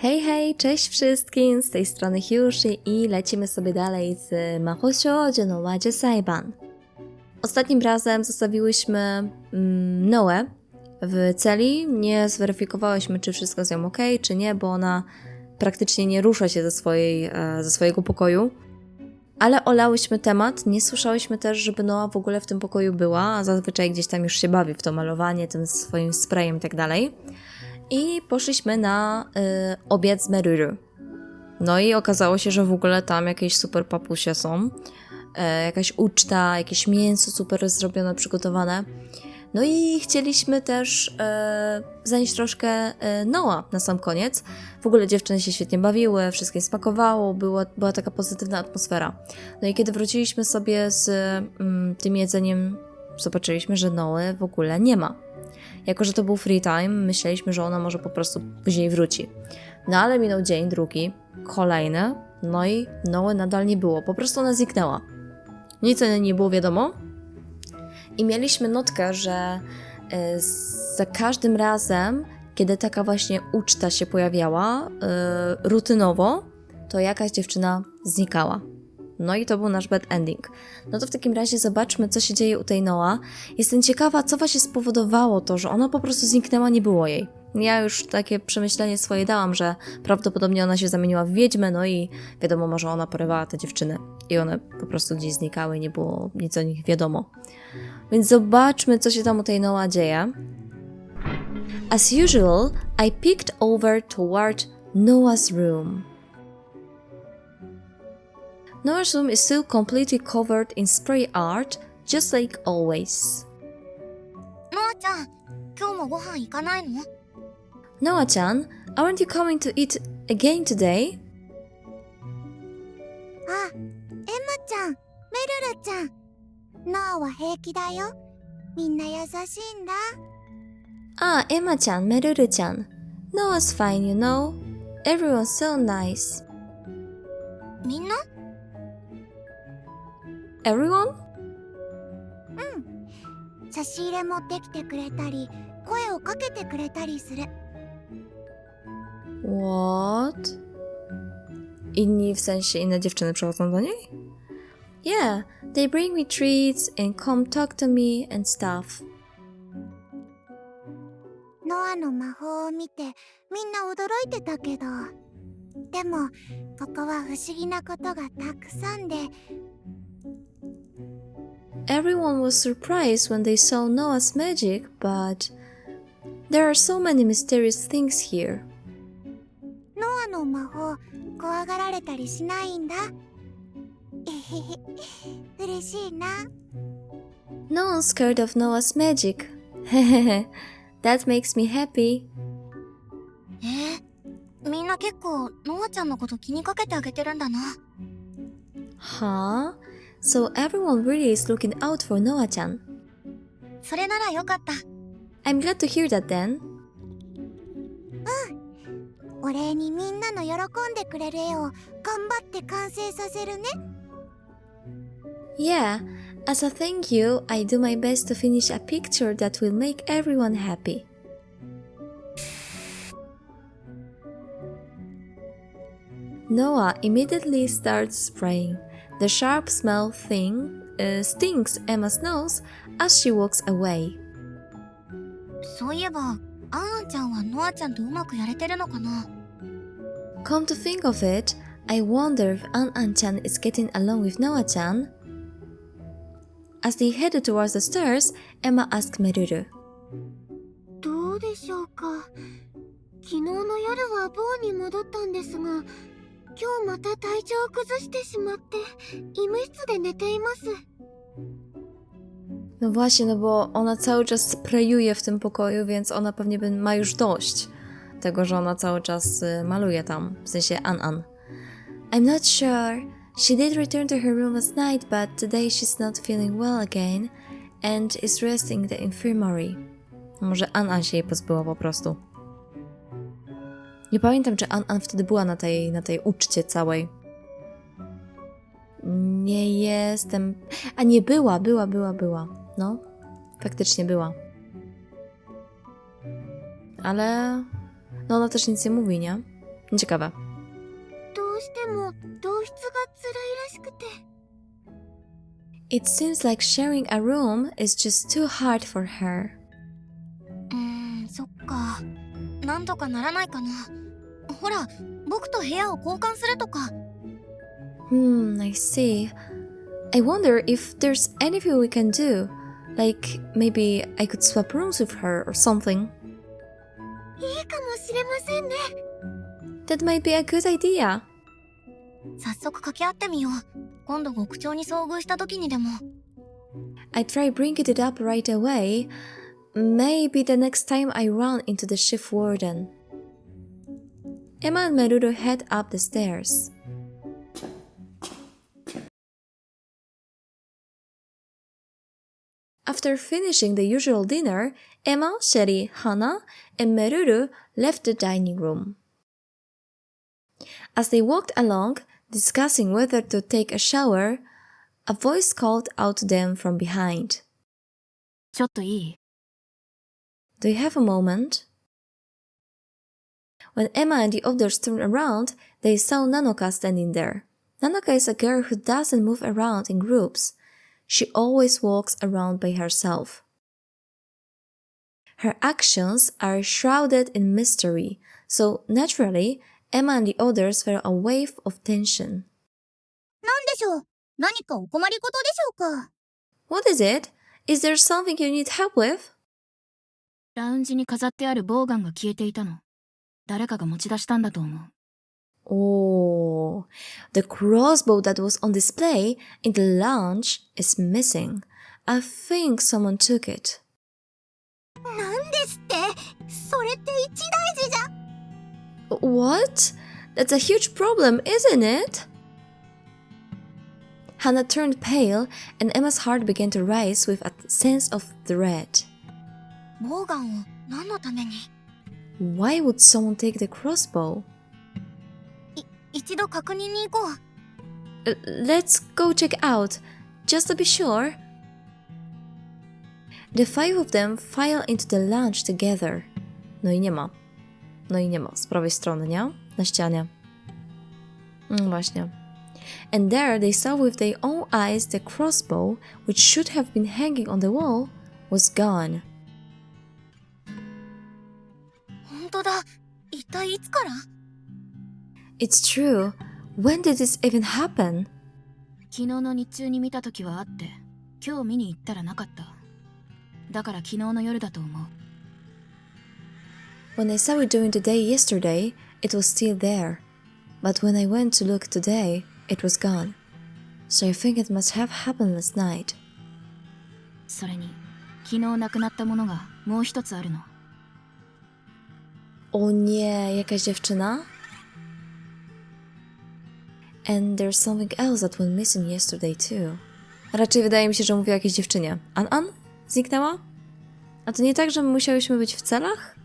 Hej, hej, cześć wszystkim, z tej strony Hyushi i lecimy sobie dalej z Mahoushoujo no Wadzie Saiban. Ostatnim razem zostawiłyśmy Noę w celi, nie zweryfikowałyśmy, czy wszystko z nią ok, czy nie, bo ona praktycznie nie rusza się ze swojego pokoju. Ale olałyśmy temat, nie słyszałyśmy też, żeby Noa w ogóle w tym pokoju była, a zazwyczaj gdzieś tam już się bawi w to malowanie, tym swoim sprayem i tak dalej. I poszliśmy na obiad z Meruru. No i okazało się, że w ogóle tam jakieś super papusie są. Jakaś uczta, jakieś mięso super zrobione, przygotowane. No i chcieliśmy też zanieść troszkę Noa na sam koniec. W ogóle dziewczyny się świetnie bawiły, wszystkim smakowało, była taka pozytywna atmosfera. No i kiedy wróciliśmy sobie z tym jedzeniem, zobaczyliśmy, że Noe w ogóle nie ma. Jako że to był free time, myśleliśmy, że ona może po prostu później wróci. No ale minął dzień, drugi, kolejny, no i Noe nadal nie było, po prostu ona zniknęła. Nic o niej nie było wiadomo. I mieliśmy notkę, że za każdym razem, kiedy taka właśnie uczta się pojawiała, rutynowo, to jakaś dziewczyna znikała. No i to był nasz bad ending. No to w takim razie zobaczmy, co się dzieje u tej Noa. Jestem ciekawa, co właśnie spowodowało to, że ona po prostu zniknęła, nie było jej. Ja już takie przemyślenie swoje dałam, że prawdopodobnie ona się zamieniła w wiedźmę, no i wiadomo, może ona porywała te dziewczyny. I one po prostu gdzieś znikały, nie było nic o nich wiadomo. Więc zobaczmy, co się tam u tej Noa dzieje. As usual, I peeked over toward Noah's room. Noah's room is still completely covered in spray art, just like always. ノアちゃん、今日もご飯行かないの？ Noah-chan, aren't you coming to eat again today? あ、エマちゃん、メルルちゃん。ノアは平気だよ。みんな優しいんだ。 Ah, Emma-chan, Meruru-chan. Noah's fine, you know. Everyone's so nice. みんな？ Everyone? 差し入れ持ってきてくれたり、声をかけてくれたりする。 What? Inni, w sensie inne dziewczyny przychodzą do niej? Yeah, they bring me treats and come talk to me and stuff. ノアの魔法を見て、みんな驚いてたけど。でも、ここは不思議なことがたくさんで、 Everyone was surprised when they saw Noah's magic, but there are so many mysterious things here. ノアの魔法、怖がられたりしないんだ。えへへ、嬉しいな。 No one's scared of Noah's magic. Hehehe, that makes me happy. みんな結構ノアちゃんのこと気にかけてあげてるんだな。 Huh? So everyone really is looking out for Noah-chan. それならよかった。 I'm glad to hear that then. お礼にみんなの喜んでくれる絵を頑張って完成させるね。 Yeah, as a thank you, I do my best to finish a picture that will make everyone happy. Noah immediately starts spraying. The sharp smell stings Emma's nose as she walks away. そういえば、アンアンちゃんはノアちゃんとうまくやれてるのかな？ Come to think of it, I wonder if An-An-chan is getting along with Noah-chan. As they headed towards the stairs, Emma asked Meruru. どうでしょうか。昨日の夜はボーに戻ったんですが、今日また体調を崩してしまって、医務室で寝ています。 No właśnie, no bo ona cały czas sprayuje w tym pokoju, więc ona pewnie ma już dość tego, że ona cały czas maluje tam, w sensie An-An. I'm not sure. She did return to her room last night, but today she's not feeling well again and is resting in the infirmary. Może An-An się jej pozbyła po prostu. Nie pamiętam, czy An-An wtedy była na tej uczcie całej. Nie jestem... A nie, była. No, faktycznie była. Ale... No ona też nic nie mówi, nie? Ciekawe. どうしても同室が辛いらしくて。 It seems like sharing a room is just too hard for her. そっか。なんとかならないかな。ほら、僕と部屋を交換するとか。I see. I wonder if there's anything we can do. Like, maybe I could swap rooms with her or something. いいかもしれませんね。 That might be a good idea. 早速掛け合ってみよう。今度極長に遭遇した時にでも。 I try bringing it up right away. Maybe the next time I run into the shift warden. Emma and Maruru head up the stairs. After finishing the usual dinner, Emma, Sherry, Hana, and Maruru left the dining room. As they walked along, discussing whether to take a shower, a voice called out to them from behind. ちょっといい？ Do you have a moment? When Emma and the others turned around, they saw Nanoka standing there. Nanoka is a girl who doesn't move around in groups. She always walks around by herself. Her actions are shrouded in mystery, so naturally, Emma and the others felt a wave of tension. なんでしょう？何かお困りごとでしょうか？ What is it? Is there something you need help with? ラウンジに飾ってあるボウガンが消えていたの。誰かが持ち出したんだと思う。 Oh, the crossbow that was on display in the lounge is missing. I think someone took it. なんですって？それって一大事じゃ。 What? That's a huge problem, isn't it? Hannah turned pale and Emma's heart began to rise with a sense of dread. ボウガンを何のために？ Why would someone take the crossbow? 一度確認に行こう。 Let's go check out, just to be sure. The five of them file into the lounge together. No i nie ma. No i nie ma. Z prawej strony, nie? Na ścianie. Właśnie. And there they saw with their own eyes the crossbow, which should have been hanging on the wall, was gone. 本当だ。一体いつから？ It's true. When did this even happen? 昨日の日中に見た時はあって、今日見に行ったらなかった。だから昨日の夜だと思う。 When I saw it during the day yesterday, it was still there. But when I went to look today, it was gone. So I think it must have happened last night. それに、昨日なくなったものがもう一つあるの。 O nie, jakaś dziewczyna? And there's something else that went missing yesterday too. Raczej wydaje mi się, że mówi o jakiejś dziewczynie. An? Zniknęła? A to nie tak, że my musiałyśmy być w celach?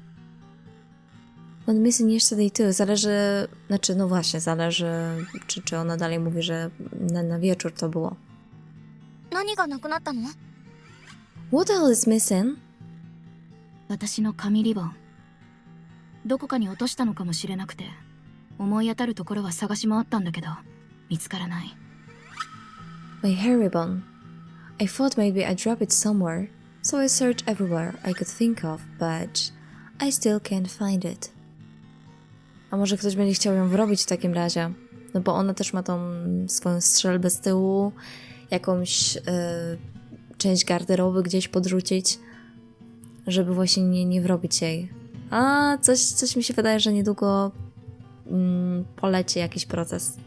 Went missing yesterday too. Zależy... Znaczy, no właśnie, zależy, czy ona dalej mówi, że na wieczór to było. 何がなくなったの？ What else is missing? 私の紙リボン。どこかに落としたのかもしれなくて、思い当たるところは探し回ったんだけど、見つからない。 My hair ribbon. I thought maybe I dropped it somewhere, so I searched everywhere I could think of, but I still can't find it. A może ktoś będzie chciał ją wrobić w takim razie? No bo ona też ma tą swoją strzelbę z tyłu, jakąś część garderoby gdzieś podrzucić, żeby właśnie nie wrobić jej. A, coś mi się wydaje, że niedługo poleci jakiś proces.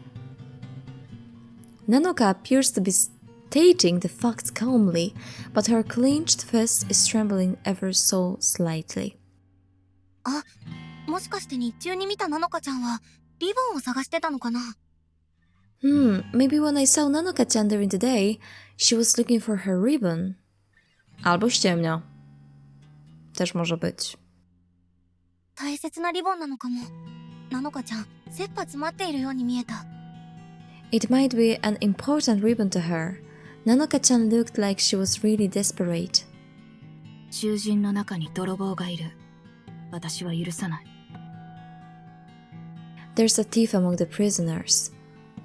Nanoka appears to be stating the facts calmly, but her clenched fist is trembling ever so slightly. あ、もしかして日中に見たナノカちゃんはリボンを探してたのかな？ Maybe when I saw Nanoka-chan during the day, she was looking for her ribbon. Albo ściemnia. Też może być. 大切なリボンなのかも。ナノカちゃん、切羽詰まっているように見えた。 It might be an important ribbon to her. Nanoka-chan looked like she was really desperate. 囚人の中に泥棒がいる。私は許さない。There's a thief among the prisoners.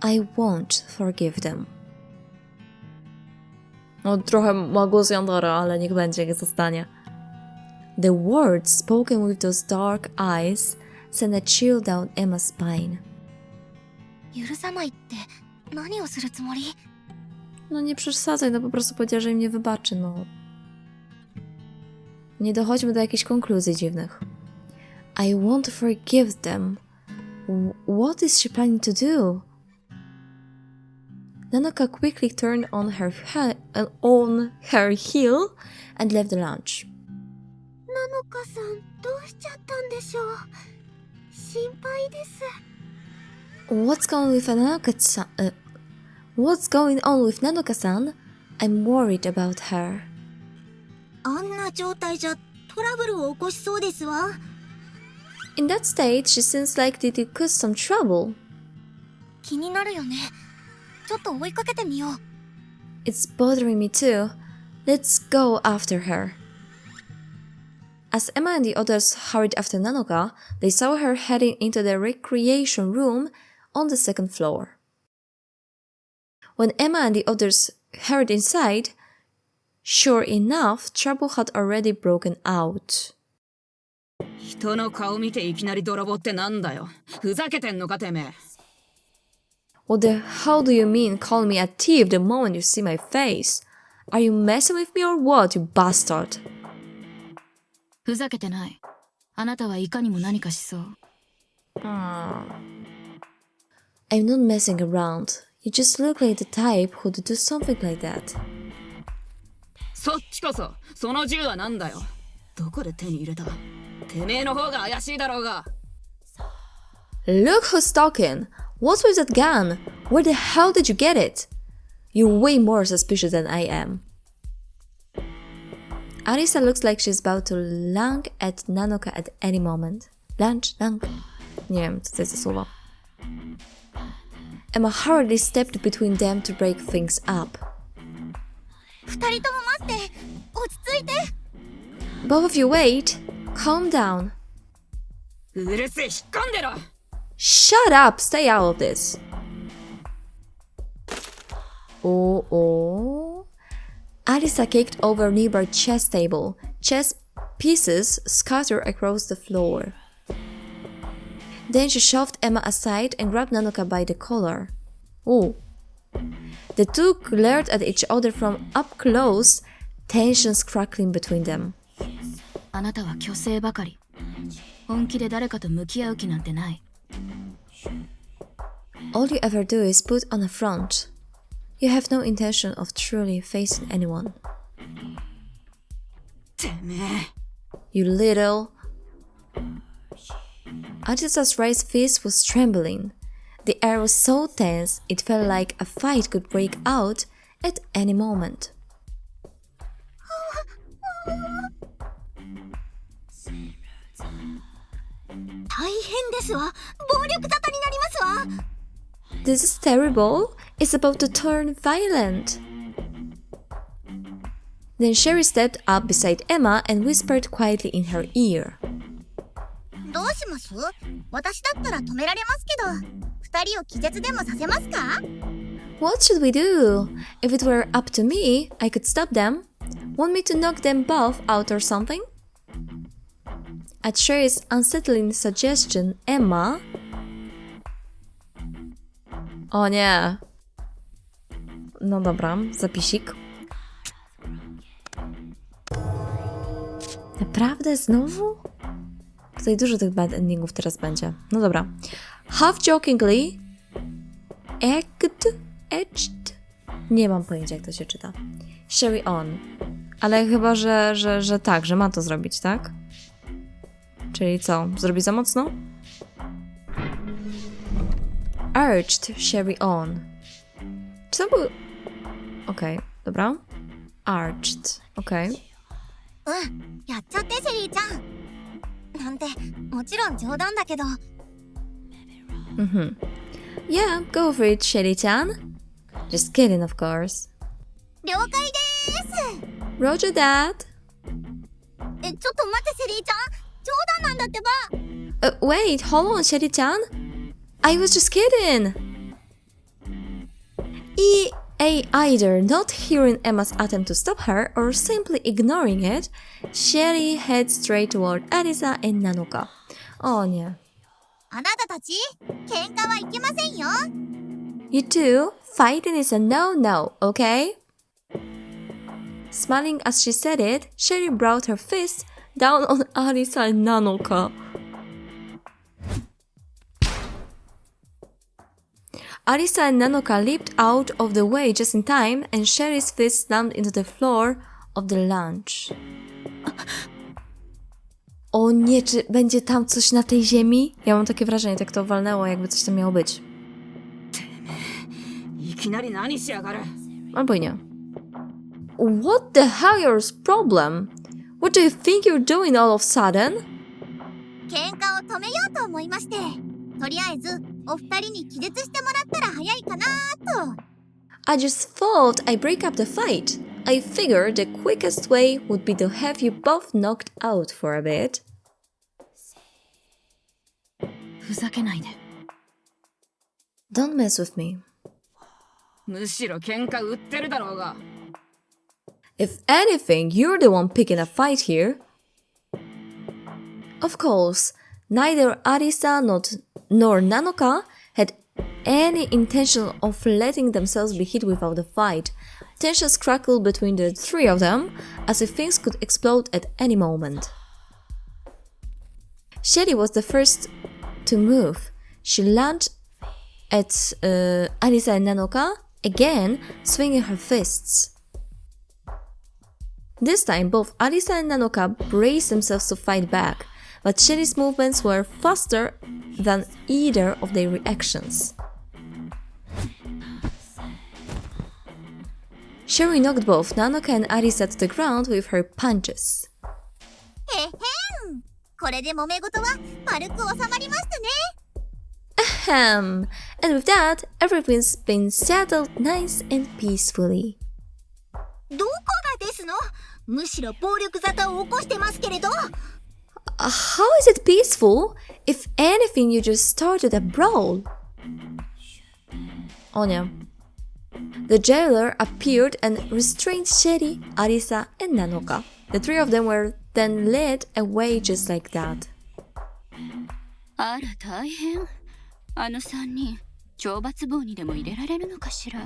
I won't forgive them. No, trochę ma głos Yandora, ale niech będzie, jak zostanie. The words spoken with those dark eyes sent a chill down Emma's spine. 許さないって何をするつもり？ No nie przesadzaj, no po prostu powiedziała, że im nie wybaczy, no. Nie dochodźmy do jakichś konkluzji dziwnych. I won't forgive them. What is she planning to do? Nanoka quickly turned on her heel and left the lounge. ナノカさんどうしちゃったんでしょう？心配です。 What's going on with Nanoka-san? I'm worried about her. あんな状態じゃトラブルを起こしそうですわ。 In that state, she seems likely to cause some trouble. 気になるよね。ちょっと追いかけてみよう。 It's bothering me too. Let's go after her. As Emma and the others hurried after Nanoka, they saw her heading into the recreation room on the second floor. When Emma and the others hurried inside, sure enough, trouble had already broken out. 人の顔見ていきなり泥棒ってなんだよ。ふざけてんのかてめえ。What the hell do you mean calling me a thief the moment you see my face? Are you messing with me or what, you bastard? ふざけてない。あなたはいかにも何かしそう。I'm not messing around. You just look like the type who'd do something like that. そっちこそ、その銃はなんだよ。どこで手に入れた？てめえの方が怪しいだろうが。Look who's talking! What's with that gun? Where the hell did you get it? You're way more suspicious than I am. Arisa looks like she's about to lunge at Nanoka at any moment. Lunge? Nie wiem, co to jest za słowo. Emma hurriedly stepped between them to break things up. 二人とも待って。落ち着いて。 Both of you wait. Calm down. うるせえ、引っ込んでろ。 Shut up! Stay out of this. Oh. Arisa kicked over a nearby chess table. Chess pieces scattered across the floor. Then she shoved Emma aside and grabbed Nanoka by the collar. Oh. The two glared at each other from up close, tensions crackling between them. あなたは虚勢ばかり。本気で誰かと向き合う気なんてない。All you ever do is put on a front. You have no intention of truly facing anyone. てめえ。 You little... Arisa's raised fist was trembling. The air was so tense, it felt like a fight could break out at any moment. 大変ですわ。暴力沙汰になりますわ。 This is terrible. It's about to turn violent. Then Sherry stepped up beside Emma and whispered quietly in her ear. どうします？私だったら止められますけど、二人を気絶でもさせますか？ What should we do? If it were up to me, I could stop them. Want me to knock them both out or something? At Sherry's unsettling suggestion, Emma... O nie. No dobra, zapisik. Naprawdę? Znowu? Tutaj dużo tych bad endingów teraz będzie. No dobra. Half jokingly... Edged? Nie mam pojęcia, jak to się czyta. Sherry on. Ale chyba, że tak, że ma to zrobić, tak? Czyli co? Zrobi za mocno? Urged Sherry on. Czy to był... Okej, dobra. Urged, okej. やっちゃってシェリーちゃん。なんてもちろん冗談だけど。Yeah, go for it, Sherry-chan. Just kidding, of course. 了解です。 Roger that. ちょっと待ってシェリーちゃん。冗談なんだってば。 Wait, hold on, Sherry-chan. I was just kidding! Either not hearing Emma's attempt to stop her or simply ignoring it, Sherry heads straight toward Arisa and Nanoka. Oh nie. あなたたち、喧嘩はいけませんよ。 You two, fighting is a no-no, okay? Smiling as she said it, Sherry brought her fist down on Arisa and Nanoka. Arisa and Nanoka leaped out of the way just in time, and Sherry's fist slammed into the floor of the lounge. O nie, czy będzie tam coś na tej ziemi? Ja mam takie wrażenie, tak to walnęło, jakby coś tam miało być. いきなり何しやがる。 Albo i nie. What the hell your problem? What do you think you're doing all of a sudden? 喧嘩を止めようと思いまして、とりあえずお二人に気絶してもらったら早いかなと。 I just thought I'd break up the fight. I figured the quickest way would be to have you both knocked out for a bit. ふざけないで。 Don't mess with me. むしろ喧嘩売ってるだろうが。 If anything, you're the one picking a fight here. Of course, neither Arisa nor Nanoka had any intention of letting themselves be hit without a fight. Tensions crackled between the three of them, as if things could explode at any moment. Sherry was the first to move. She lunged at Arisa and Nanoka, again swinging her fists. This time, both Arisa and Nanoka braced themselves to fight back, but Sherry's movements were faster than either of their reactions. Sherry knocked both Nanoka and Arisa to the ground with her punches. へへん。これで揉め事は丸く収まりましたね。 Ahem! And with that, everything's been settled nice and peacefully. どこがですの？むしろ暴力沙汰を起こしてますけれど。How is it peaceful? If anything, you just started a brawl. Oh nie. The jailer appeared and restrained Sherry, Arisa, and Nanoka. The three of them were then led away just like that. あら大変。あの三人、懲罰房にでも入れられるのかしら。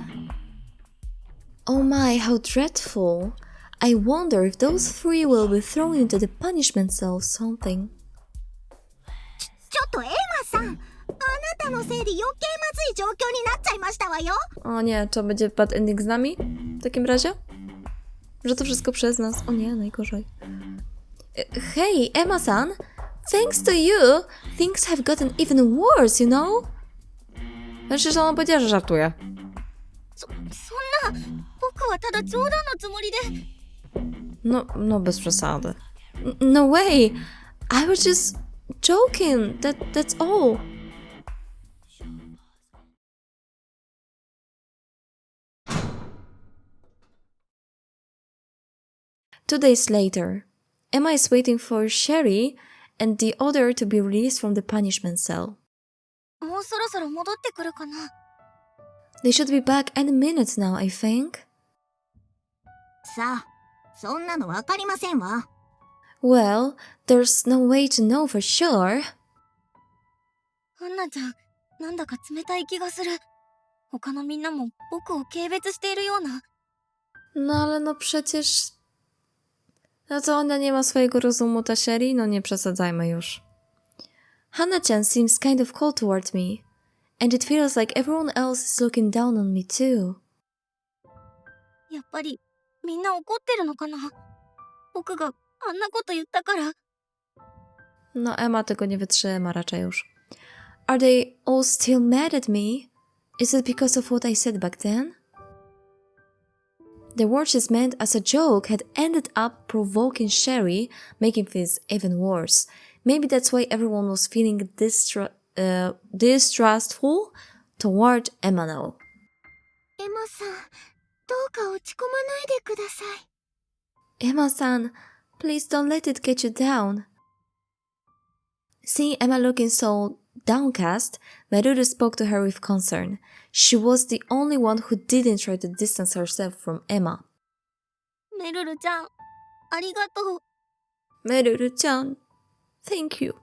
Oh my, how dreadful. I wonder if those three will be thrown into the punishment cell or something. ちょっとエマさん、あなたのせいで余計まずい状況になっちゃいましたわよ。 O nie, to będzie bad ending z nami? W takim razie? Że to wszystko przez nas. O nie, najgorzej. Hey, Emma-san! Thanks to you, things have gotten even worse, you know? Znaczy, że ona powiedziała, że żartuje. そんな、僕はただ冗談のつもりで。No bez przesady. No way! I was just joking, that's all. Two days later, Emma is waiting for Sherry and the other to be released from the punishment cell. もうそろそろ戻ってくるかな。 They should be back any minute now, I think. さあ、そんなのわかりませんわ。 Well, there's no way to know for sure. アンナちゃん、なんだか冷たい気がする。他のみんなも僕を軽蔑しているような。 No ale no przecież... No to ona nie ma swojego rozumu, ta Sherry? No nie przesadzajmy już. Hana-chan seems kind of cold toward me. And it feels like everyone else is looking down on me too. やっぱりみんな怒ってるのかな。僕があんなこと言ったから。 No Emma tego nie wytrzyma raczej już. Are they all still mad at me? Is it because of what I said back then? The words she's meant as a joke had ended up provoking Sherry, making things even worse. Maybe that's why everyone was feeling distrustful toward Emma now. エマさん、どうか落ち込まないでください。 Emma-san, please don't let it get you down. Seeing Emma looking so downcast, Meruru spoke to her with concern. She was the only one who didn't try to distance herself from Emma. メルルちゃん、ありがとう。 Meruru-chan, thank you.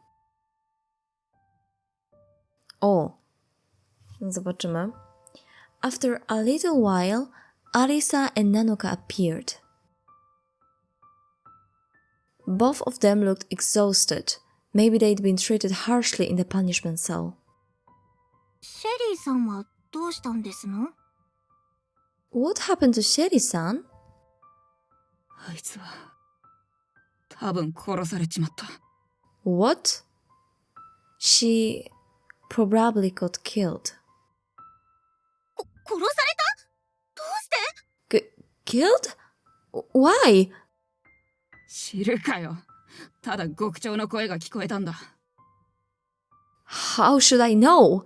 O, zobaczymy. After a little while, Arisa and Nanoka appeared. Both of them looked exhausted. Maybe they'd been treated harshly in the punishment cell. シェリーさんはどうしたんですの？ What happened to Sherry-san? あいつは多分殺されちまった。 What? She probably got killed. 殺された？どうして？ Killed? Why? 知るかよ。ただ獄長の声が聞こえたんだ。 How should I know?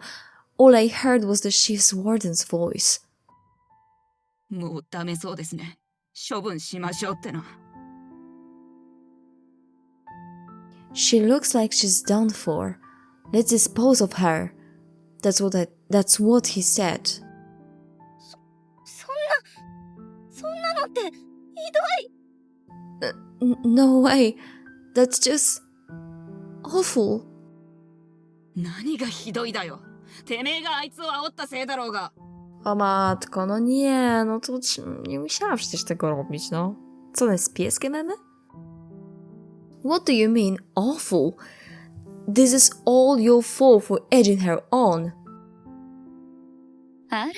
All I heard was the chief's warden's voice. もうダメそうですね。処分しましょうってな。 She looks like she's done for. Let's dispose of her. That's what he said. そんなのってひどい。 No way. That's just awful. 何がひどいだよ。てめえがあいつを煽ったせいだろうが。 O matko, no nie, no to nie musiała przecież tego robić, no. Co, one z pieskiem mamy? What do you mean, awful? This is all your fault for edging her on. あら、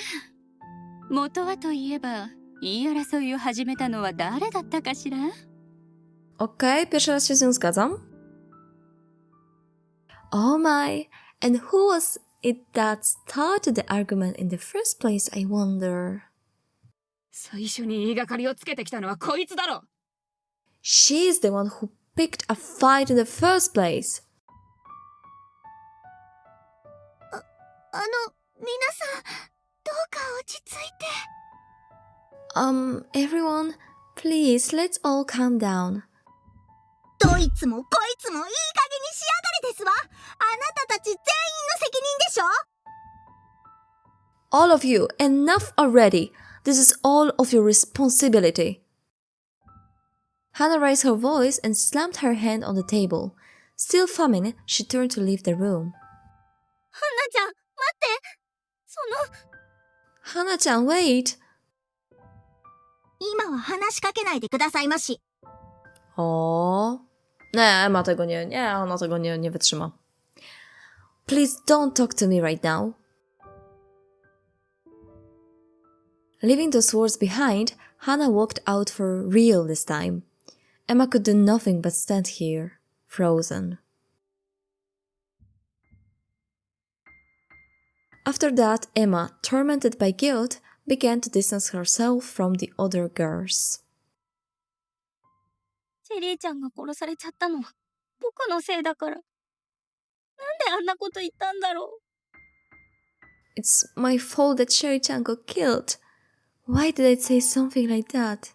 元はといえば言い争いを始めたのは誰だったかしら？ Okej, pierwszy raz się z nią zgadzam. Oh my, and who was it that started the argument in the first place, I wonder? 最初に言いがかりをつけてきたのはこいつだろ。 She's the one who picked a fight in the first place. 皆さん、どうか落ち着いて。 Everyone, please, let's all calm down. どいつもこいつもいい加減にしやがれですわ。あなたたち全員の責任でしょ。 All of you, enough already. This is all of your responsibility. Hannah raised her voice and slammed her hand on the table. Still fuming, she turned to leave the room. ハンナちゃん、待って。Hannah-chan, wait. 今は話しかけないでくださいまし。 O, nie, Emma tego nie, ona tego nie wytrzyma. Please don't talk to me right now. Leaving the swords behind, Hannah walked out for real this time. Emma could do nothing but stand here, frozen. After that, Emma, tormented by guilt, began to distance herself from the other girls. シェリーちゃんが殺されちゃったのは僕のせいだから。なんであんなこと言ったんだろう。 It's my fault that Sherry-chan got killed. Why did I say something like that?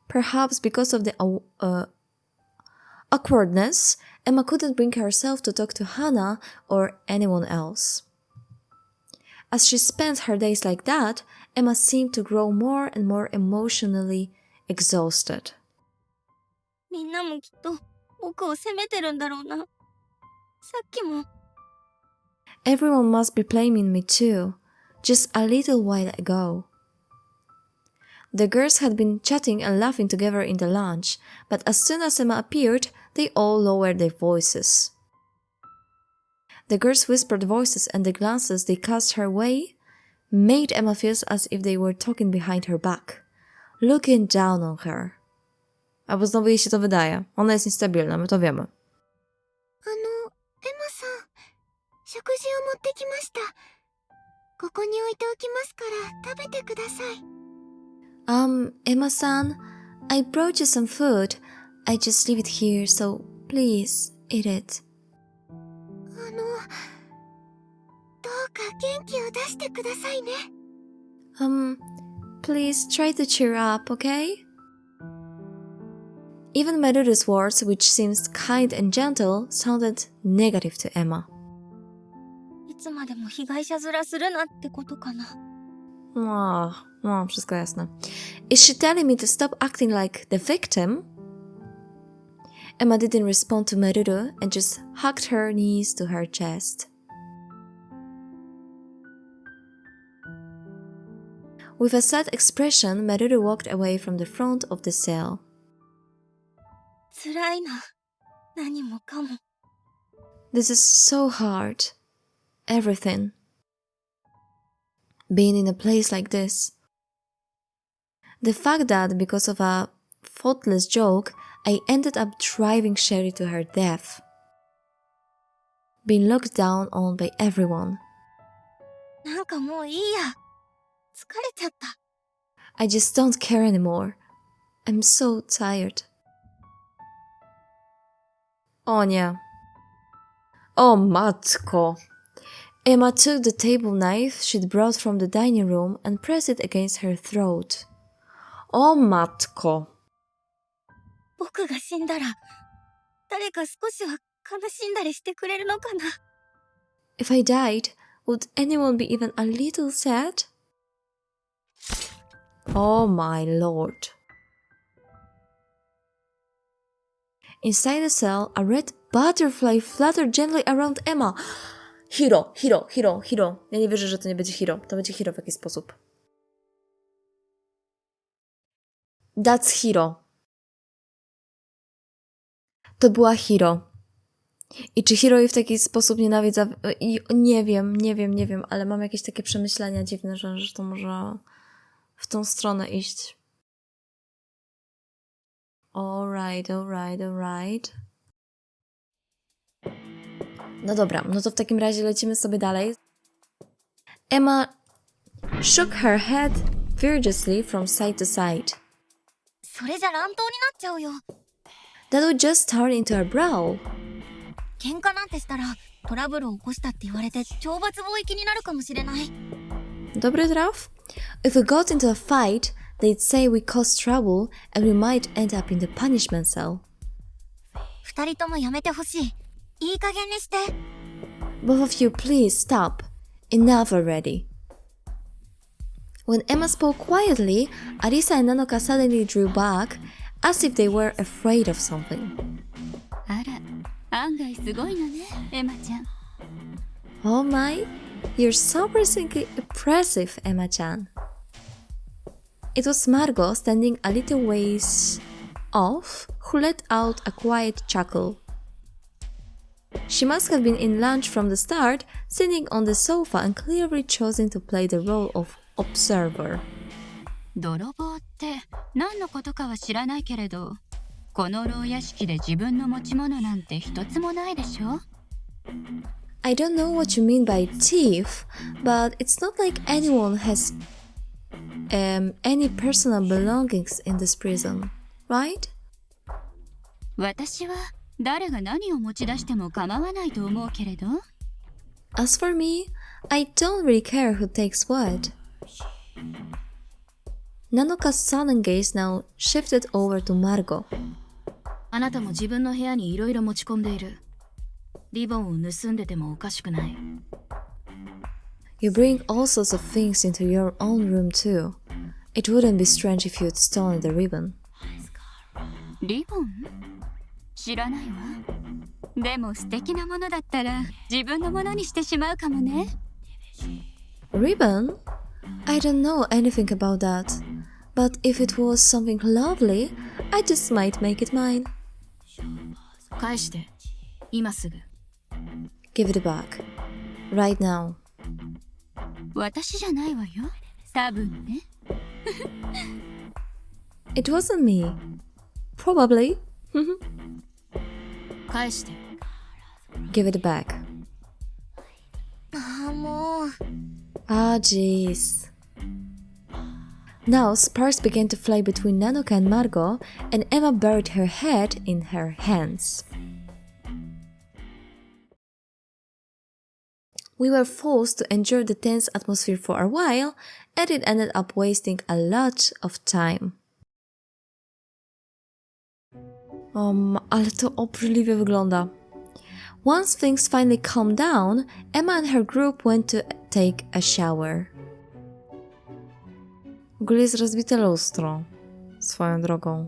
Perhaps because of the awkwardness, Emma couldn't bring herself to talk to Hannah or anyone else. As she spent her days like that, Emma seemed to grow more and more emotionally exhausted. みんなもきっと僕を責めてるんだろうな。さっきも。 Everyone must be blaming me too, just a little while ago. The girls had been chatting and laughing together in the lounge, but as soon as Emma appeared, they all lowered their voices. The girls' whispered voices and the glances they cast her way made Emma feel as if they were talking behind her back, looking down on her. Albo znowu jej się to wydaje. Ona jest niestabilna, my to wiemy. エマさん、食事を持ってきました。ここに置いておきますから食べてください。Emma-san, I brought you some food. I just leave it here, so please eat it. どうか元気を出してくださいね。Please try to cheer up, okay? Even Maruru's words, which seemed kind and gentle, sounded negative to Emma. いつまでも被害者面するなってことかな。Wszystko jasne. Is she telling me to stop acting like the victim? Emma didn't respond to Maruru and just hugged her knees to her chest. With a sad expression, Maruru walked away from the front of the cell. 辛いな。何もかも。 This is so hard. Everything. Being in a place like this. The fact that because of a thoughtless joke, I ended up driving Sherry to her death. Being looked down on by everyone. なんかもういいや。疲れちゃった。I just don't care anymore. I'm so tired. O nie. O matko. Emma took the table knife she'd brought from the dining room and pressed it against her throat. O matko. 僕が死んだら、誰か少しは悲しんだりしてくれるのかな。 If I died, would anyone be even a little sad? Oh my lord. Inside the cell, a red butterfly fluttered gently around Emma. Hiro. Ja nie wierzę, że to nie będzie Hiro. To będzie Hiro w jakiś sposób. That's Hiro. To była Hiro. I czy Hiro jej w taki sposób nienawidza? Nie wiem, ale mam jakieś takie przemyślenia dziwne, że to może w tą stronę iść. Alright. No dobra, no to w takim razie lecimy sobie dalej. Emma shook her head furiously from side to side. それじゃ乱闘になっちゃうよ。 That would just turn into a brawl. 喧嘩なんてしたらトラブルを起こしたって言われて懲罰貿易になるかもしれない。 Dobry traf? If we got into a fight, they'd say we caused trouble and we might end up in the punishment cell. 二人ともやめてほしい。いい加減にして。 Both of you, please stop. Enough already. When Emma spoke quietly, Arisa and Nanoka suddenly drew back, as if they were afraid of something. あら、案外すごいのね、エマちゃん。 Oh my, you're surprisingly impressive, Emma-chan. It was Margot standing a little ways off who let out a quiet chuckle. She must have been in lunch from the start, sitting on the sofa and clearly chosen to play the role of observer. 泥棒って何のことかは知らないけれど、この牢屋敷で自分の持ち物なんて一つもないでしょ？ I don't know what you mean by thief, but it's not like anyone has any personal belongings in this prison, right? 私は誰が何を持ち出しても構わないと思うけれど。 As for me, I don't really care who takes what. Nanoka's sullen gaze now shifted over to Margot. あなたも自分の部屋にいろいろ持ち込んでいる。リボンを盗んでてもおかしくない。You bring all sorts of things into your own room too. It wouldn't be strange if you'd stolen the ribbon. リボン？知らないわ。でも素敵なものだったら自分のものにしてしまうかもね。Ribbon? I don't know anything about that. But if it was something lovely, I just might make it mine. 返して。今すぐ。Give it back. Right now. 私じゃないわよ。多分ね。It wasn't me. Probably. 返して。Give it back. ああもう。 Ah, jeez. Now sparks began to fly between Nanoka and Margot, and Emma buried her head in her hands. We were forced to endure the tense atmosphere for a while, and it ended up wasting a lot of time. Ale to obrzydliwie wygląda. Once things finally calmed down, Emma and her group went to take a shower. W ogóle jest rozbite lustro. Swoją drogą.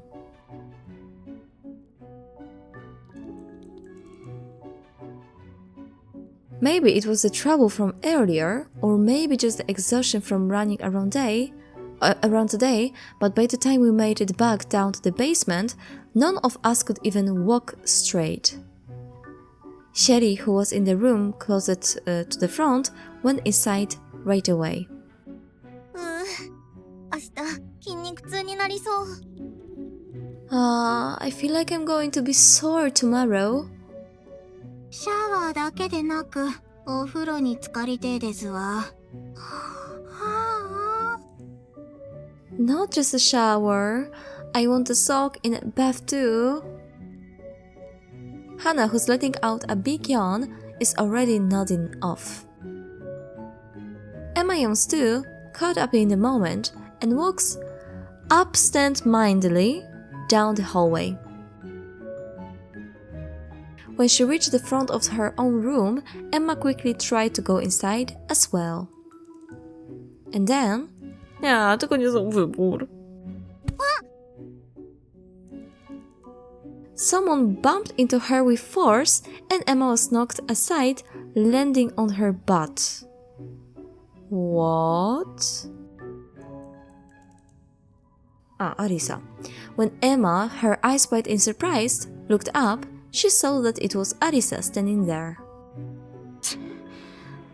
Maybe it was the trouble from earlier, or maybe just the exhaustion from running around the day, but by the time we made it back down to the basement, none of us could even walk straight. Sherry, who was in the room closest to the front, went inside right away. 明日筋肉痛になりそう。 I feel like I'm going to be sore tomorrow. シャワーだけでなくお風呂に浸かりてえですわ。Not just a shower. I want to soak in a bath too. Hannah, who's letting out a big yawn, is already nodding off. Emma yawns too, caught up in the moment, and walks absent-mindedly down the hallway. When she reached the front of her own room, Emma quickly tried to go inside as well. And then... tylko nie są wybór. Someone bumped into her with force and Emma was knocked aside, landing on her butt. What? Arisa. When Emma, her eyes wide in surprise, looked up, she saw that it was Arisa standing there.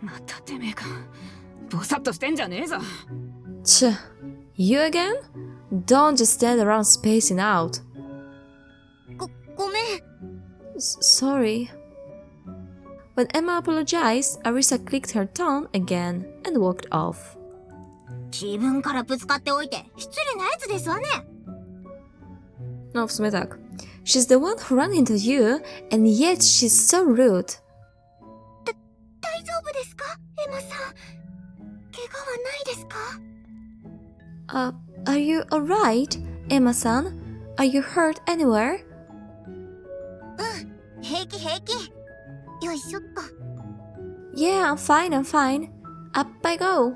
またてめえか。ぼさっとしてんじゃねえぞ。You again? Don't just stand around spacing out. ごめん。Sorry. When Emma apologized, Arisa clicked her tongue again and walked off. 自分からぶつかっておいて失礼なやつですわね。No, w sumie tak. She's the one who ran into you, and yet she's so rude. 大丈夫ですか、エマさん。怪我はないですか？ Are you alright, Emma-san? Are you hurt anywhere? 平気平気。よいしょっと。 Yeah, I'm fine. Up I go.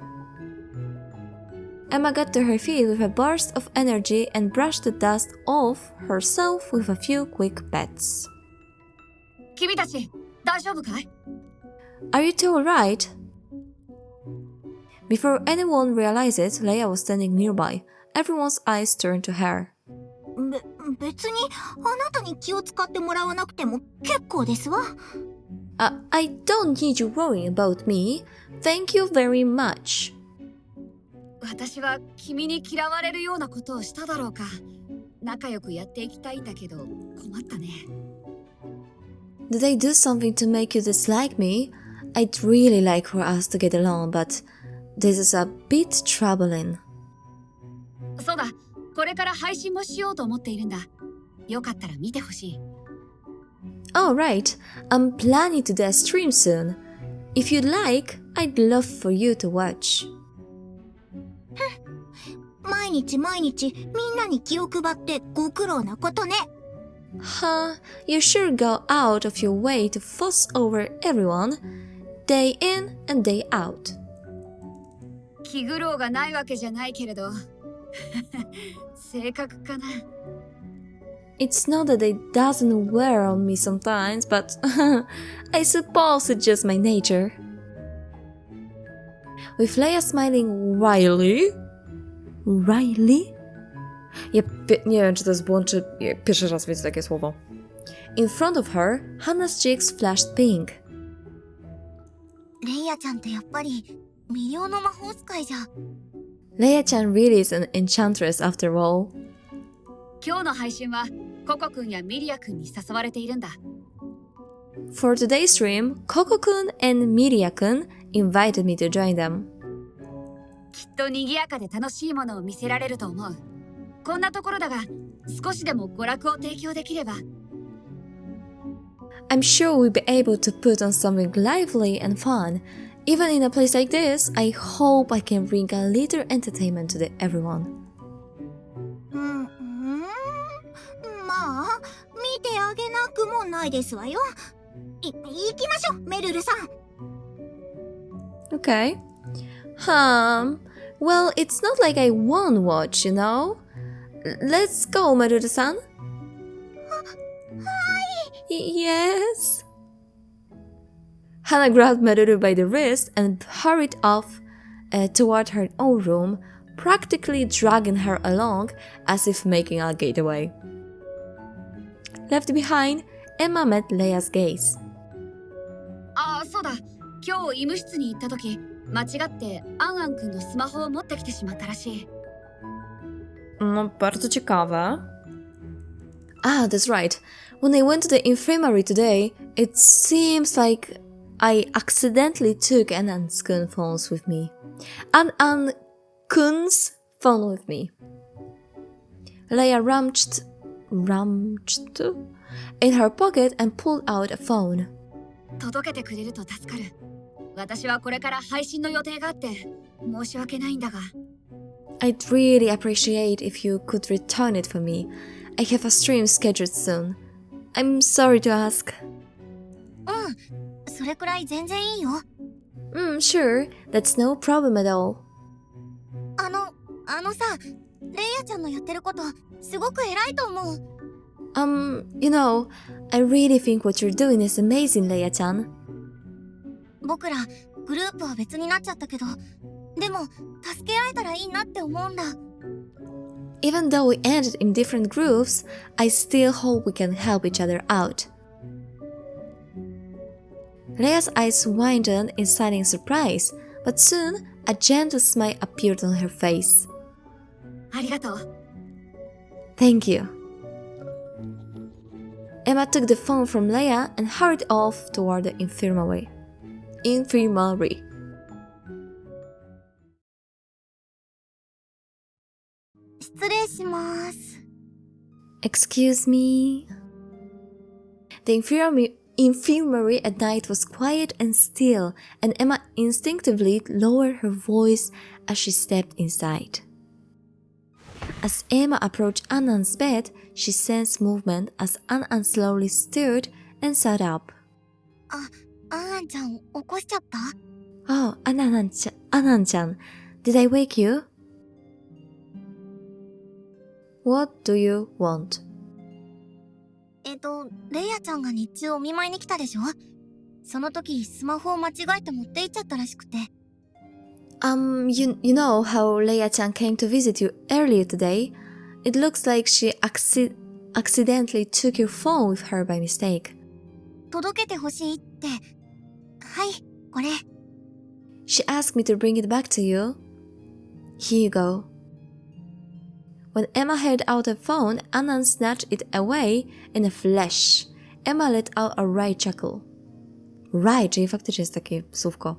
Emma got to her feet with a burst of energy and brushed the dust off herself with a few quick pats. 君たち大丈夫かい？ Are you two alright? Before anyone realized it, Leia was standing nearby. Everyone's eyes turned to her. 別にあなたに気を使ってもらわなくても結構ですわ。I don't need you worrying about me. Thank you very much. 私は君に嫌われるようなことをしただろうか。仲良くやっていきたいんだけど困ったね。Did I do something to make you dislike me? I'd really like for us to get along, but this is a bit troubling. そうだ、これから配信もしようと思っているんだ。よかったら見てほしい。Oh, right. I'm planning to do a stream soon. If you'd like, I'd love for you to watch. 毎日みんなに気を配ってご苦労なことね。Huh, you sure go out of your way to fuss over everyone, day in and day out. 気苦労がないわけじゃないけれど性格かな。 It's not that it doesn't wear on me sometimes, but I suppose it's just my nature. With Leia smiling wryly. Riley? Nie wiem, czy to jest błąd, czy pierwszy raz widzę takie słowo. In front of her, Hannah's cheeks flashed pink. レイヤちゃんってやっぱり魅了の魔法使いじゃ。 Leia-chan really is an enchantress after all. 今日の配信はココくんやミリアくんに誘われているんだ。 For today's stream, Koko-kun and Miria-kun invited me to join them. きっと賑やかで楽しいものを見せられると思う。こんなところだが少しでも娯楽を提供できれば。 I'm sure we'll be able to put on something lively and fun. Even in a place like this, I hope I can bring a little entertainment to everyone. まあ、みくもないですわよ。行きましょう、メルルさん。Okay. Well, it's not like I won't watch, you know? Let's go, Maruda-san. Yes. Hana grabbed Maruru by the wrist and hurried off toward her own room, practically dragging her along as if making a getaway. Left behind, Emma met Leia's gaze. ああ、そうだ。今日医務室に行った時、間違ってアンアン君のスマホを持ってきてしまったらしい。Bardzo ciekawe. Ah, that's right. When I went to the infirmary today, it seems like I accidentally took Anan's phones with me. Kun's phone with me. Leia rummaged in her pocket and pulled out a phone. 届けてくれると助かる。私はこれから配信の予定があって申し訳ないんだが。I'd really appreciate if you could return it for me. I have a stream scheduled soon. I'm sorry to ask. それくらい全然いいよ。Sure. That's no problem at all. あのさ、レイヤちゃんのやってることすごく偉いと思う。You know, I really think what you're doing is amazing, Leia-chan. 僕らグループは別になっちゃったけど、でも助け合えたらいいなって思うんだ。Even though we ended in different groups, I still hope we can help each other out. Leia's eyes widened in silent surprise, but soon a gentle smile appeared on her face. ありがとう。Thank you. Emma took the phone from Leia and hurried off toward the infirmary. 失礼します。Excuse me. The infirmary at night was quiet and still, and Emma instinctively lowered her voice as she stepped inside. As Emma approached Anan's bed, she sensed movement as Anan slowly stirred and sat up. アンちゃん起こしちゃった？ Oh, Anan-chan, did I wake you? What do you want? レイヤちゃんが日中お見舞いに来たでしょ？その時スマホを間違えて持って行っちゃったらしくて。You know how Leia-chan came to visit you earlier today? It looks like she accidentally took your phone with her by mistake. 届けてほしいって。はい、これ。She asked me to bring it back to you. Here you go. When Emma held out her phone, Anan snatched it away in a flash. Emma let out a wry chuckle. Right, czyli faktycznie jest takie słówko.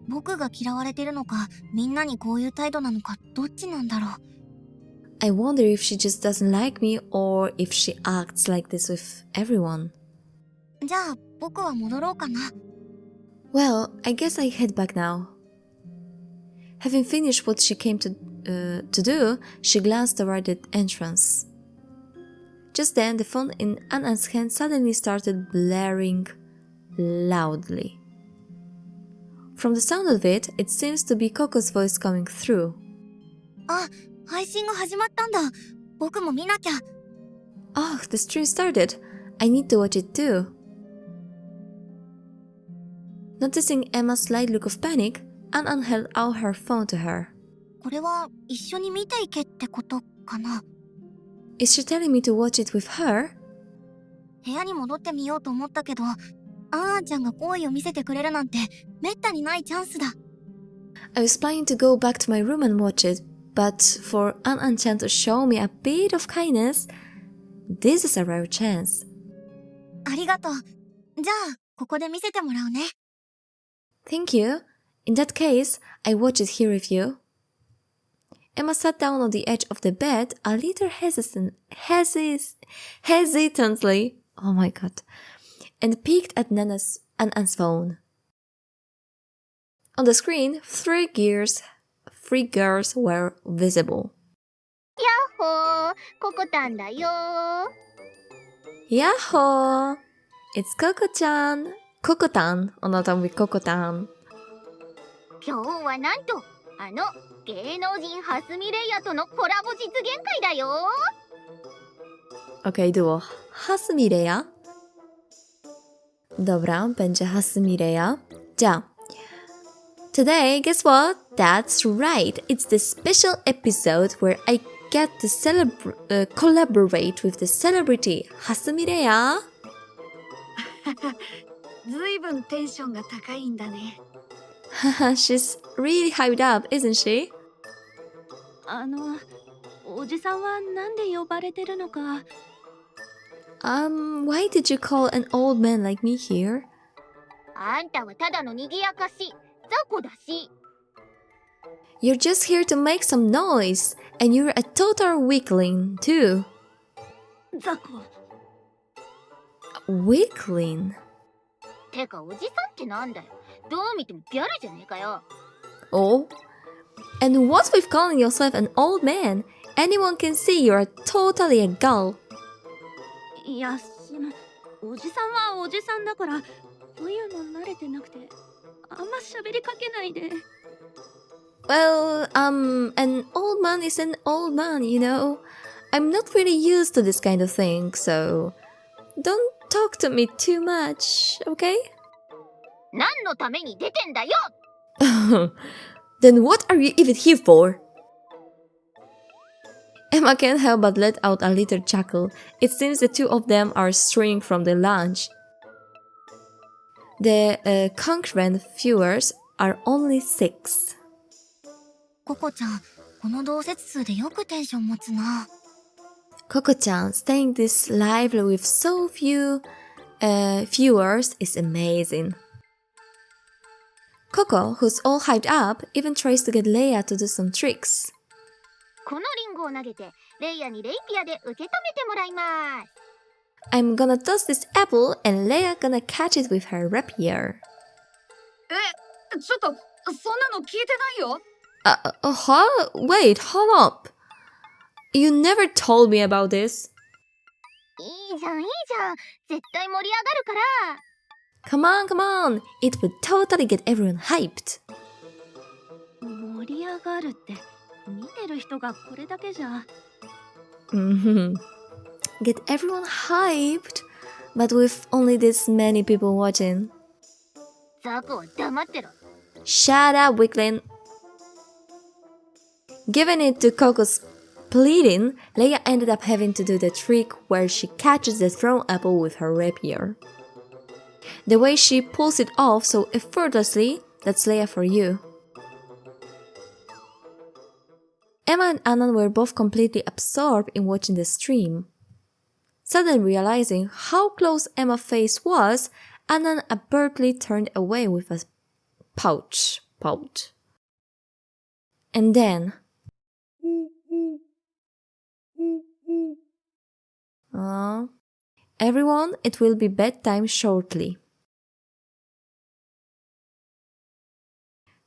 僕が嫌われてるのか、みんなにこういう態度なのか、どっちなんだろう。I wonder if she just doesn't like me or if she acts like this with everyone. じゃあ、僕は戻ろうかな。Well, I guess I head back now. Having finished what she came to do, she glanced toward the entrance. Just then, the phone in Anan's hand suddenly started blaring loudly. From the sound of it, it seems to be Coco's voice coming through. あ、配信が始まったんだ。僕も見なきゃ。Oh, the stream started. I need to watch it too. Noticing Emma's slight look of panic, Anan held out her phone to her. これは一緒に見ていけってことかな。Is she telling me to watch it with her? 部屋に戻ってみようと思ったけど、アンちゃんが好意を見せてくれるなんてめったにないチャンスだ。I was planning to go back to my room and watch it, but for Anan-chan to show me a bit of kindness, this is a rare chance. ありがとう。じゃあ、ここで見せてもらうね。Thank you. In that case, I watch it here with you. Emma sat down on the edge of the bed, a little hesitantly, oh my god, and peeked at Anan's phone. On the screen, three girls were visible. ほー、ココタンだよー。Yahoo! It's Coco-chan. Coco-tan. あなたもCoco-tan. 今日はなんと芸能人ハスミレイヤとのコラボ実現会だよ。 Okej, duo. Hasmireya. Dobra, będzie Hasmireya. 자, today, guess what? That's right. It's the special episode where I get to collaborate with the celebrity Hasmireya. ずいぶんテンションが高いんだね。She's really hyped up, isn't she? おじさんはなんで呼ばれてるのか。Why did you call an old man like me here? あんたはただの賑やかし雑魚だし。 You're just here to make some noise, and you're a total weakling, too. 雑魚。Weakling? てかおじさんってなんだよ。どう見てもギャルじゃねえかよ。 Oh? And what's with calling yourself an old man? Anyone can see you're totally a girl. いや、おじさんはおじさんだから、こういうの慣れてなくて、あんま喋りかけないで。Well, an old man is an old man, you know. I'm not really used to this kind of thing, so don't talk to me too much, okay? 何のために出てんだよ。 Then what are you even here for? Emma can't help but let out a little chuckle. It seems the two of them are straying from the lounge. The concurrent viewers are only 6. ココちゃん、この同説数でよくテンション持つな。 Coco-chan staying this lively with so few viewers is amazing. Coco, who's all hyped up, even tries to get Leia to do some tricks. このリンゴを投げてレイヤにレイピアで受け止めてもらいます。 I'm gonna toss this apple and Leia gonna catch it with her rapier. ちょっと、そんなの聞いてないよ。Wait, hold up. You never told me about this. いいじゃんいいじゃん。絶対盛り上がるから。 Come on. It would totally get everyone hyped. 盛り上がるって、見てる人がこれだけじゃ。Get everyone hyped? But with only this many people watching. ザコは黙ってろ。 Shut up, weakling. Giving it to Coco's pleading, Leia ended up having to do the trick where she catches the thrown apple with her rapier. The way she pulls it off so effortlessly, that's Leia for you. Emma and Annan were both completely absorbed in watching the stream. Suddenly realizing how close Emma's face was, Annan abruptly turned away with a pout. And then... Everyone, it will be bedtime shortly.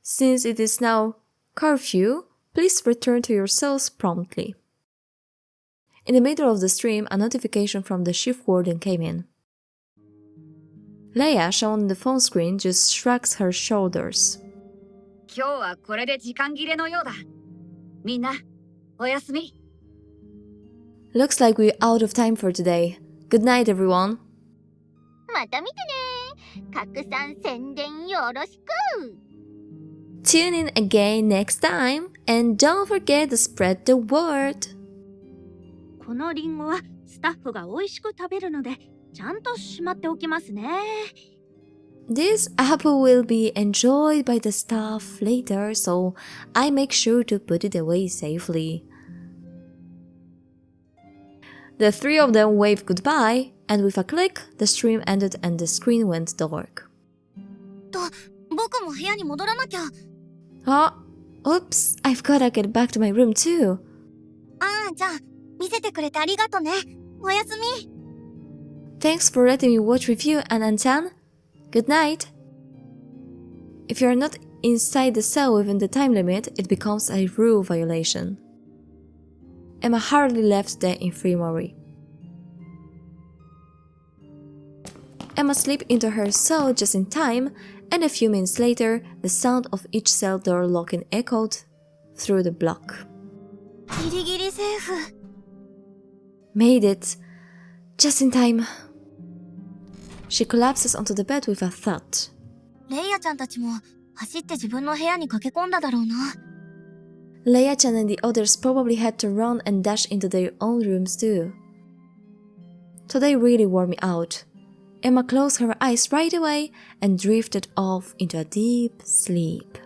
Since it is now curfew, please return to your cells promptly. In the middle of the stream, a notification from the shift warden came in. Leia, shown on the phone screen, just shrugs her shoulders. 今日はこれで時間切れのようだ。みんな、おやすみ。 Looks like we're out of time for today. Good night, everyone. また見てね。拡散宣伝よろしく。 Tune in again next time, and don't forget to spread the word. このリンゴはスタッフが美味しく食べるので、ちゃんとしまっておきますね。 This apple will be enjoyed by the staff later, so I make sure to put it away safely. The three of them waved goodbye, and with a click, the stream ended and the screen went dark. 僕も部屋に戻らなきゃ。Oops, I've gotta get back to my room too. じゃあ、見せてくれてありがとね。おやすみ。 Thanks for letting me watch with you, Anantan. Good night. If you're not inside the cell within the time limit, it becomes a rule violation. Emma hurriedly left the infirmary. Emma slipped into her cell just in time, and a few minutes later, the sound of each cell door locking echoed through the block. ギリギリセーフ。 Made it! Just in time! She collapses onto the bed with a thud. レイヤちゃんたちも走って自分の部屋に駆け込んだだろうな。 Leia-chan and the others probably had to run and dash into their own rooms too. Today really wore me out. Emma closed her eyes right away and drifted off into a deep sleep.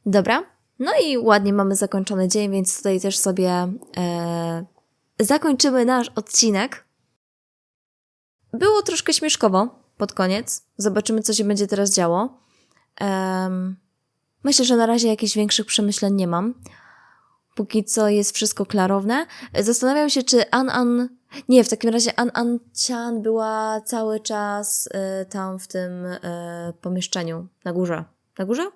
Dobra, no i ładnie mamy zakończony dzień, więc tutaj też sobie zakończymy nasz odcinek. Było troszkę śmieszkowo pod koniec. Zobaczymy, co się będzie teraz działo. Myślę, że na razie jakichś większych przemyśleń nie mam. Póki co jest wszystko klarowne. Zastanawiam się, czy An... Nie, w takim razie An-Chan była cały czas tam w tym pomieszczeniu. Na górze. Na górze?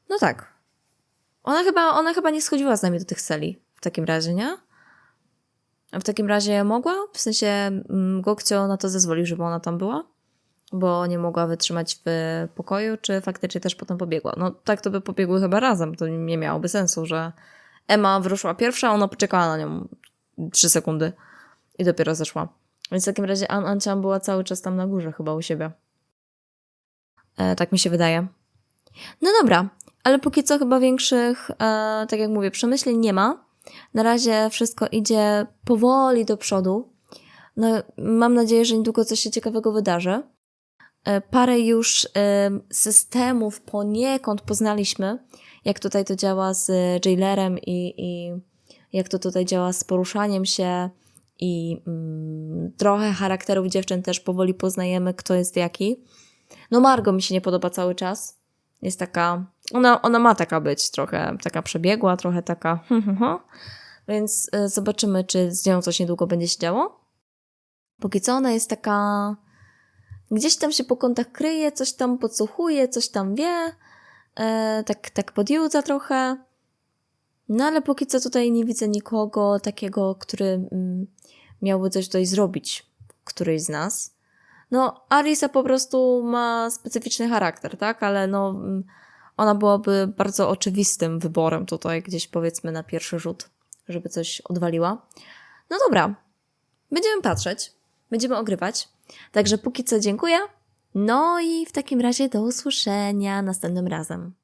No tak. Ona chyba nie schodziła z nami do tych celi. W takim razie, nie? A w takim razie mogła? W sensie Gokcio na to zezwolił, żeby ona tam była? Bo nie mogła wytrzymać w pokoju, czy faktycznie też potem pobiegła? No tak to by pobiegły chyba razem. To nie miałoby sensu, że Emma wyruszyła pierwsza, a ona poczekała na nią 3 sekundy i dopiero zeszła. Więc w takim razie An-Chan była cały czas tam na górze chyba u siebie. Tak mi się wydaje. No dobra, ale póki co chyba większych, tak jak mówię, przemyśleń nie ma. Na razie wszystko idzie powoli do przodu. No, mam nadzieję, że niedługo coś się ciekawego wydarzy. Parę już systemów poniekąd poznaliśmy, jak tutaj to działa z jailerem i jak to tutaj działa z poruszaniem się i trochę charakterów dziewczyn też powoli poznajemy, kto jest jaki. No Margo mi się nie podoba cały czas. Jest taka... Ona ma taka być trochę taka przebiegła, trochę taka... Więc zobaczymy, czy z nią coś niedługo będzie się działo. Póki co ona jest taka... Gdzieś tam się po kątach kryje, coś tam podsłuchuje, coś tam wie. Tak podjudza trochę. No ale póki co tutaj nie widzę nikogo takiego, który miałby coś tutaj zrobić. Któryś z nas. No, Arisa po prostu ma specyficzny charakter, tak? Ale no, ona byłaby bardzo oczywistym wyborem tutaj, gdzieś powiedzmy na pierwszy rzut, żeby coś odwaliła. No dobra, będziemy patrzeć, będziemy ogrywać. Także póki co dziękuję. No i w takim razie do usłyszenia następnym razem.